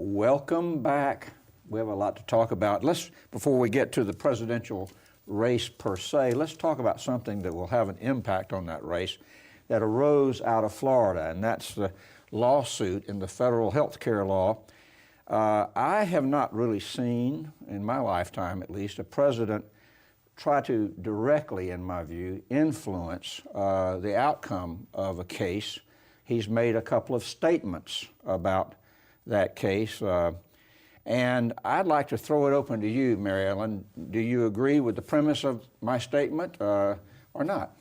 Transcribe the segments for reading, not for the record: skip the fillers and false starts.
welcome back. We have a lot to talk about. Before we get to the presidential race per se, let's talk about something that will have an impact on that race that arose out of Florida, and that's the lawsuit in the federal health care law. I have not really seen, in my lifetime at least, a president try to directly, in my view, influence the outcome of a case. He's made a couple of statements about that case. And I'd like to throw it open to you, Mary Ellen. Do you agree with the premise of my statement or not?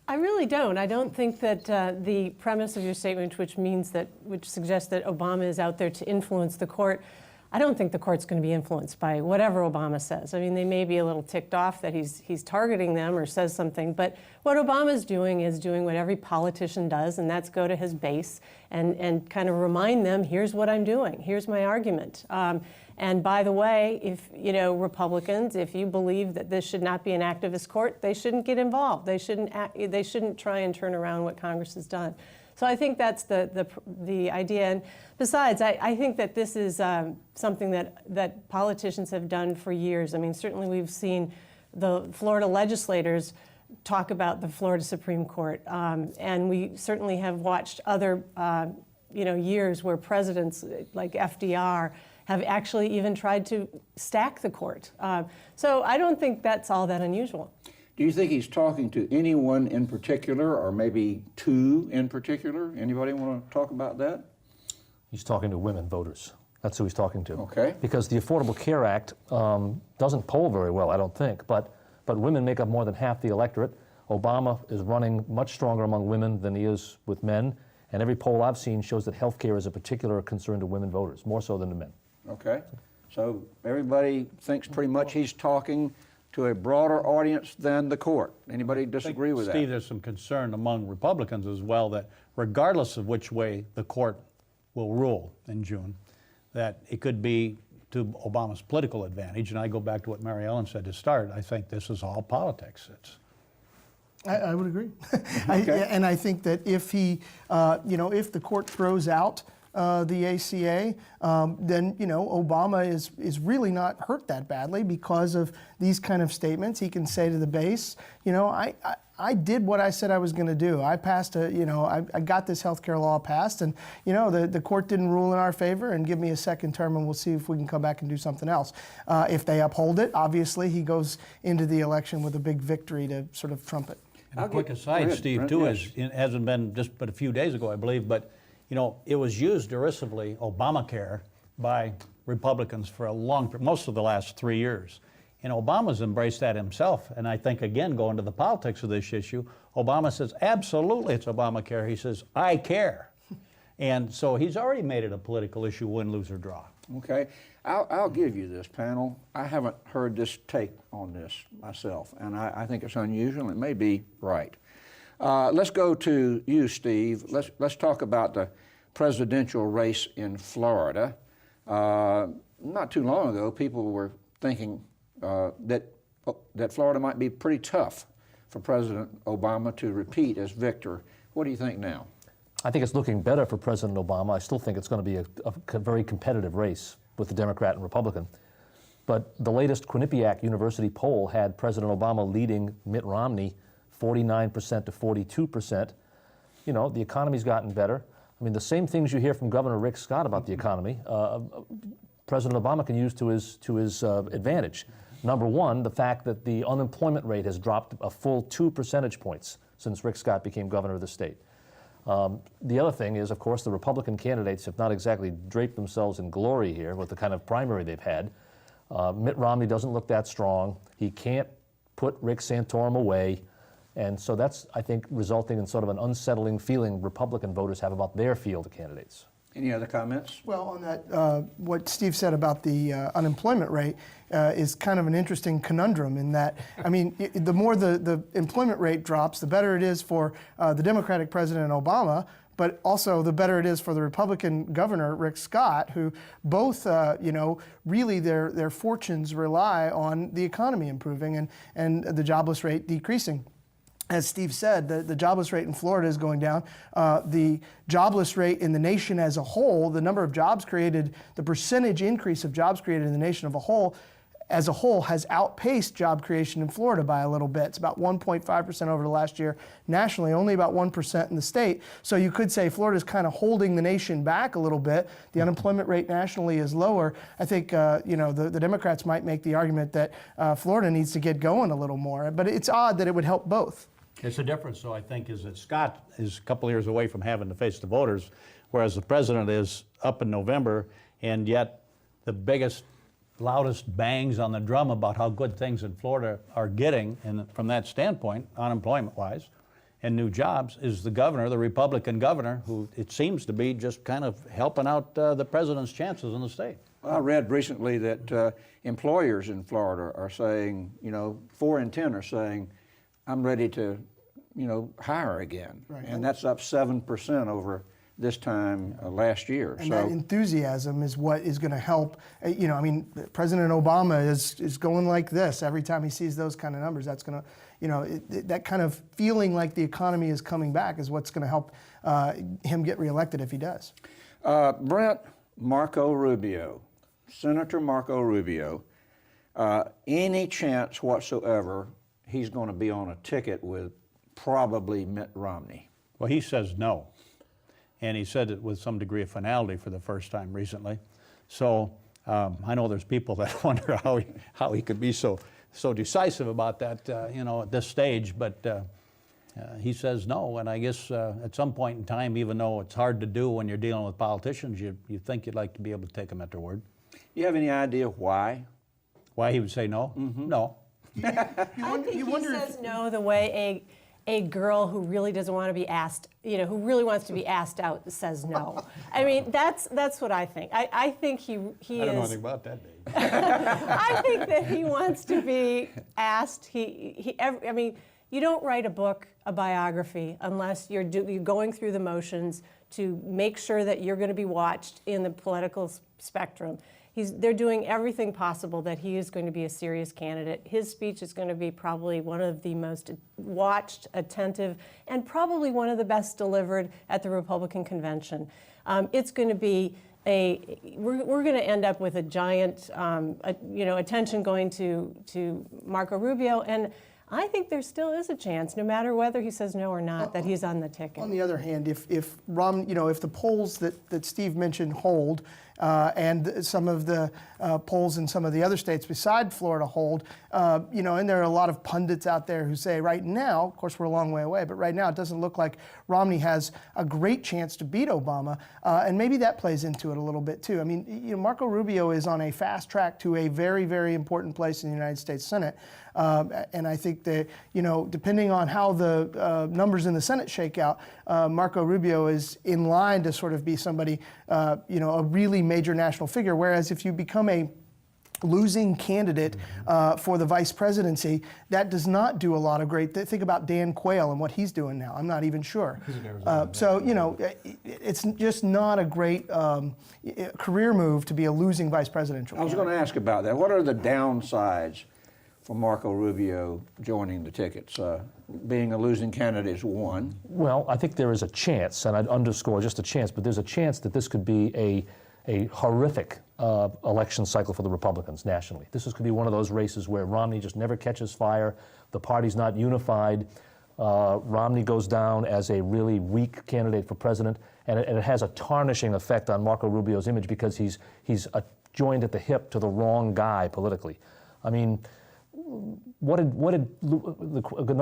I really don't. I don't think that the premise of your statement, which suggests that Obama is out there to influence the court, I don't think the court's going to be influenced by whatever Obama says. I mean, they may be a little ticked off that he's targeting them or says something, but what Obama's doing is doing what every politician does, and that's go to his base and kind of remind them, here's what I'm doing, here's my argument. And by the way, if Republicans, if you believe that this should not be an activist court, they shouldn't get involved. They shouldn't try and turn around what Congress has done. So I think that's the idea. And besides, I think that this is something that politicians have done for years. I mean, certainly we've seen the Florida legislators talk about the Florida Supreme Court, and we certainly have watched other years where presidents like FDR have actually even tried to stack the court. So I don't think that's all that unusual. Do you think he's talking to anyone in particular, or maybe two in particular? Anybody want to talk about that? He's talking to women voters. That's who he's talking to. Okay. Because the Affordable Care Act doesn't poll very well, I don't think, but women make up more than half the electorate. Obama is running much stronger among women than he is with men, and every poll I've seen shows that health care is a particular concern to women voters, more so than to men. Okay. So everybody thinks pretty much he's talking to a broader audience than the court. Anybody disagree with that? Steve, there's some concern among Republicans as well that regardless of which way the court will rule in June, that it could be to Obama's political advantage. And I go back to what Mary Ellen said to start. I think this is all politics. I would agree. Okay. And I think that if if the court throws out the ACA, then Obama is really not hurt that badly because of these kind of statements. He can say to the base, I did what I said I was going to do. I passed I got this health care law passed, and the court didn't rule in our favor, and give me a second term, and we'll see if we can come back and do something else. If they uphold it, obviously he goes into the election with a big victory to sort of trumpet. And a quick aside, Steve, too, it hasn't been just but a few days ago, I believe, but it was used derisively, Obamacare, by Republicans for most of the last 3 years. And Obama's embraced that himself. And I think, again, going to the politics of this issue, Obama says, absolutely, it's Obamacare. He says, I care. And so he's already made it a political issue, win, lose, or draw. Okay. I'll give you this, panel. I haven't heard this take on this myself, and I think it's unusual. It may be right. Let's go to you, Steve. Let's talk about the presidential race in Florida. Not too long ago, people were thinking that Florida might be pretty tough for President Obama to repeat as victor. What do you think now? I think it's looking better for President Obama. I still think it's going to be a very competitive race with the Democrat and Republican. But the latest Quinnipiac University poll had President Obama leading Mitt Romney 49% to 42%. The economy's gotten better. I mean, the same things you hear from Governor Rick Scott about the economy, President Obama can use to his advantage. Number one, the fact that the unemployment rate has dropped a full 2 percentage points since Rick Scott became governor of the state. The other thing is, of course, the Republican candidates have not exactly draped themselves in glory here with the kind of primary they've had. Mitt Romney doesn't look that strong. He can't put Rick Santorum away. And so that's, I think, resulting in sort of an unsettling feeling Republican voters have about their field of candidates. Any other comments? Well, on that, what Steve said about the unemployment rate is kind of an interesting conundrum in that, I mean, the more the employment rate drops, the better it is for the Democratic President Obama, but also the better it is for the Republican Governor, Rick Scott, who both, really their fortunes rely on the economy improving and the jobless rate decreasing. as Steve said, the jobless rate in Florida is going down. The jobless rate in the nation as a whole, the number of jobs created, the percentage increase of jobs created in the nation as a whole has outpaced job creation in Florida by a little bit. It's about 1.5% over the last year. Nationally, only about 1% in the state. So you could say Florida's kind of holding the nation back a little bit. The unemployment rate nationally is lower. I think the Democrats might make the argument that Florida needs to get going a little more. But it's odd that it would help both. It's a difference, though, I think, is that Scott is a couple of years away from having to face the voters, whereas the president is up in November, and yet the biggest, loudest bangs on the drum about how good things in Florida are getting, and from that standpoint, unemployment-wise, and new jobs, is the governor, the Republican governor, who it seems to be just kind of helping out the president's chances in the state. I read recently that employers in Florida are saying, 4 in 10 are saying, I'm ready to, hire again. Right. And that's up 7% over this time last year. And that enthusiasm is what is going to help. President Obama is going like this every time he sees those kind of numbers. That's going to, that kind of feeling like the economy is coming back is what's going to help him get reelected if he does. Brent, Marco Rubio, Senator Marco Rubio, any chance whatsoever he's going to be on a ticket with probably Mitt Romney? Well, he says no. And he said it with some degree of finality for the first time recently. So I know there's people that wonder how he could be so decisive about that, at this stage. But he says no. And I guess at some point in time, even though it's hard to do when you're dealing with politicians, you think you'd like to be able to take them at their word. You have any idea why? Why he would say no? Mm-hmm. No. I think he says no the way a girl who really doesn't want to be asked, who really wants to be asked out says no. I mean, that's what I think. I think he I don't know anything about that, Dave. I think that he wants to be asked. You don't write a biography, unless you're going through the motions to make sure that you're going to be watched in the political spectrum. They're doing everything possible that he is going to be a serious candidate. His speech is going to be probably one of the most watched, attentive, and probably one of the best delivered at the Republican convention. It's going to be we're going to end up with a giant, attention going to Marco Rubio, and I think there still is a chance, no matter whether he says no or not, that he's on the ticket. On the other hand, if the polls that Steve mentioned hold, and some of the polls in some of the other states beside Florida hold, and there are a lot of pundits out there who say right now, of course we're a long way away, but right now it doesn't look like Romney has a great chance to beat Obama, and maybe that plays into it a little bit too. I mean, Marco Rubio is on a fast track to a very, very important place in the United States Senate, and I think that, depending on how the numbers in the Senate shake out, Marco Rubio is in line to sort of be somebody, a really major national figure, whereas if you become a losing candidate for the vice presidency, that does not do a lot of great. Think about Dan Quayle and what he's doing now. I'm not even sure. It's just not a great career move to be a losing vice presidential candidate. I was going to ask about that. What are the downsides for Marco Rubio joining the tickets? Being a losing candidate is one. Well, I think there is a chance, and I'd underscore just a chance, but there's a chance that this could be a horrific election cycle for the Republicans nationally. This is going to be one of those races where Romney just never catches fire, the party's not unified, Romney goes down as a really weak candidate for president, and it has a tarnishing effect on Marco Rubio's image because he's joined at the hip to the wrong guy politically. I mean, another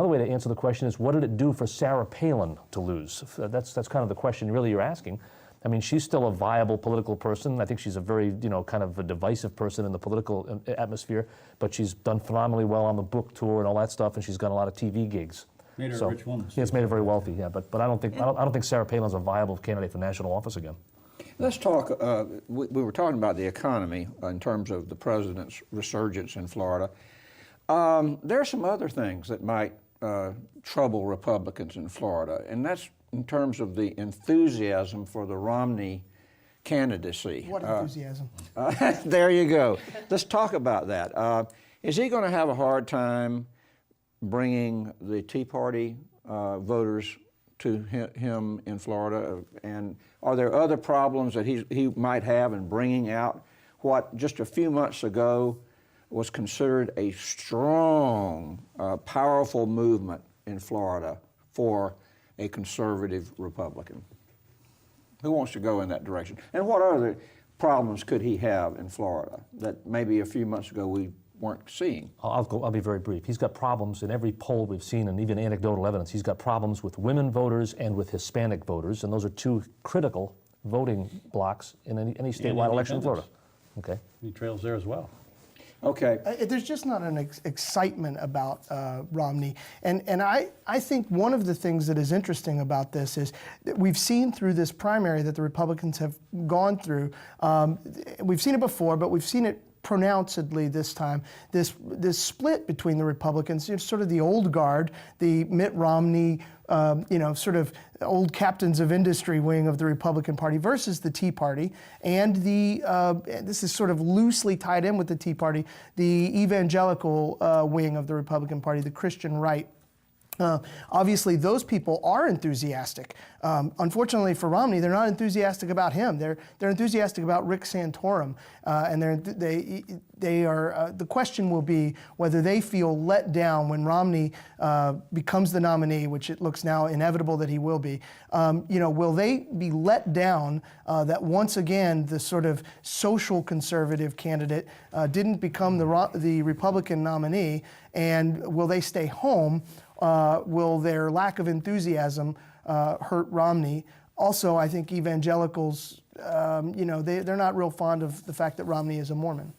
way to answer the question is, what did it do for Sarah Palin to lose? That's kind of the question really you're asking. I mean, she's still a viable political person. I think she's a very, kind of a divisive person in the political atmosphere, but she's done phenomenally well on the book tour and all that stuff, and she's got a lot of TV gigs. Made her a rich woman. Yeah, it's made her very wealthy, yeah, but I don't think Sarah Palin's a viable candidate for national office again. Let's talk, we were talking about the economy in terms of the president's resurgence in Florida. There are some other things that might trouble Republicans in Florida, and that's in terms of the enthusiasm for the Romney candidacy. What enthusiasm? There you go. Let's talk about that. Is he going to have a hard time bringing the Tea Party voters to him in Florida? And are there other problems that he might have in bringing out what just a few months ago was considered a strong, powerful movement in Florida for a conservative Republican? Who wants to go in that direction? And what other problems could he have in Florida that maybe a few months ago we weren't seeing? I'll be very brief. He's got problems in every poll we've seen, and even anecdotal evidence. He's got problems with women voters and with Hispanic voters, and those are two critical voting blocks in any statewide election in Florida. Okay. He trails there as well. Okay. There's just not an excitement about Romney. And I think one of the things that is interesting about this is that we've seen through this primary that the Republicans have gone through, we've seen it before, but we've seen it pronouncedly this time, this split between the Republicans, sort of the old guard, the Mitt Romney, sort of old captains of industry wing of the Republican Party versus the Tea Party, and this is sort of loosely tied in with the Tea Party, the evangelical wing of the Republican Party, the Christian right. Obviously, those people are enthusiastic. Unfortunately for Romney, they're not enthusiastic about him. They're enthusiastic about Rick Santorum, and they are. The question will be whether they feel let down when Romney becomes the nominee, which it looks now inevitable that he will be. Will they be let down that once again the sort of social conservative candidate didn't become the Republican nominee, and will they stay home? Will their lack of enthusiasm hurt Romney? Also, I think evangelicals, they're not real fond of the fact that Romney is a Mormon.